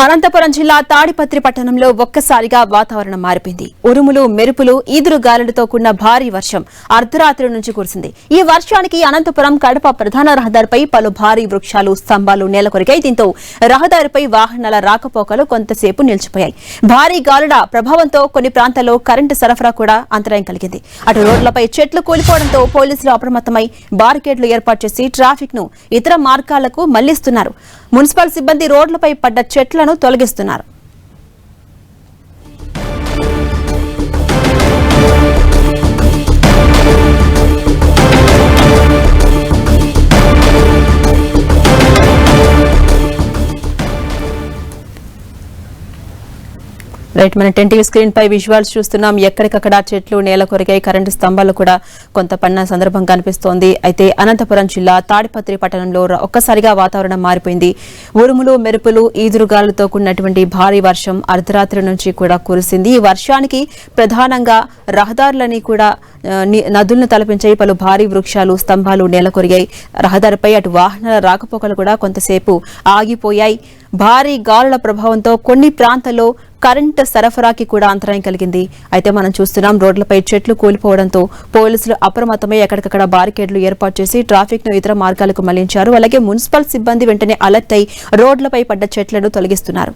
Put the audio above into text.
అనంతపురం జిల్లా తాడిపత్రి పట్టణంలో ఒక్కసారిగా వాతావరణం మారిపోయింది. ఉరుములు, మెరుపులు, ఈదురు గాలులతో కూడిన భారీ వర్షం అర్ధరాత్రి నుంచి కురిసింది. ఈ వర్షానికి అనంతపురం కడప ప్రధాన రహదారిపై పలు భారీ వృక్షాలు, స్తంభాలు నేలకొరిగాయి. దీంతో రహదారిపై వాహనాల రాకపోకలు కొంతసేపు నిలిచిపోయాయి. భారీ గాలుల ప్రభావంతో కొన్ని ప్రాంతాల్లో కరెంటు సరఫరా కూడా అంతరాయం కలిగింది. అటు రోడ్లపై చెట్లు కూలిపోవడంతో పోలీసులు అప్రమత్తమై బారికేడ్లు ఏర్పాటు చేసి ట్రాఫిక్ ను ఇతర మార్గాలకు మళ్లిస్తున్నారు. మున్సిపల్ సిబ్బంది రోడ్లపై పడ్డ చెట్లను తొలగిస్తున్నారు. రైట్, మన 10 టీవీ స్క్రీన్ పై విజువల్స్ చూస్తున్నాం. ఎక్కడికక్కడ చెట్లు నేల కొరిగాయి, కరెంటు స్తంభాలు కూడా కొంత పడిన సందర్భం కనిపిస్తోంది. అయితే అనంతపురం జిల్లా తాడిపత్రి పట్టణంలో ఒక్కసారిగా వాతావరణం మారిపోయింది. ఉరుములు, మెరుపులు, ఈదురుగాలులతో కూడినటువంటి భారీ వర్షం అర్ధరాత్రి నుంచి కూడా కురిసింది. ఈ వర్షానికి ప్రధానంగా రహదారులని కూడా నదులను తలపించాయి. పలు భారీ వృక్షాలు, స్తంభాలు నేల కొరిగాయి. రహదారిపై అటు వాహనాల రాకపోకలు కూడా కొంతసేపు ఆగిపోయాయి. భారీ గాలుల ప్రభావంతో కొన్ని ప్రాంతాల్లో కరెంటు సరఫరాకి కూడా అంతరాయం కలిగింది. అయితే మనం చూస్తున్నాం, రోడ్లపై చెట్లు కూలిపోవడంతో పోలీసులు అప్రమత్తమై ఎక్కడికక్కడ బారికేడ్లు ఏర్పాటు చేసి ట్రాఫిక్ ను ఇతర మార్గాలకు మళ్లించారు. అలాగే మున్సిపల్ సిబ్బంది వెంటనే అలర్ట్ అయి రోడ్లపై పడ్డ చెట్లను తొలగిస్తున్నారు.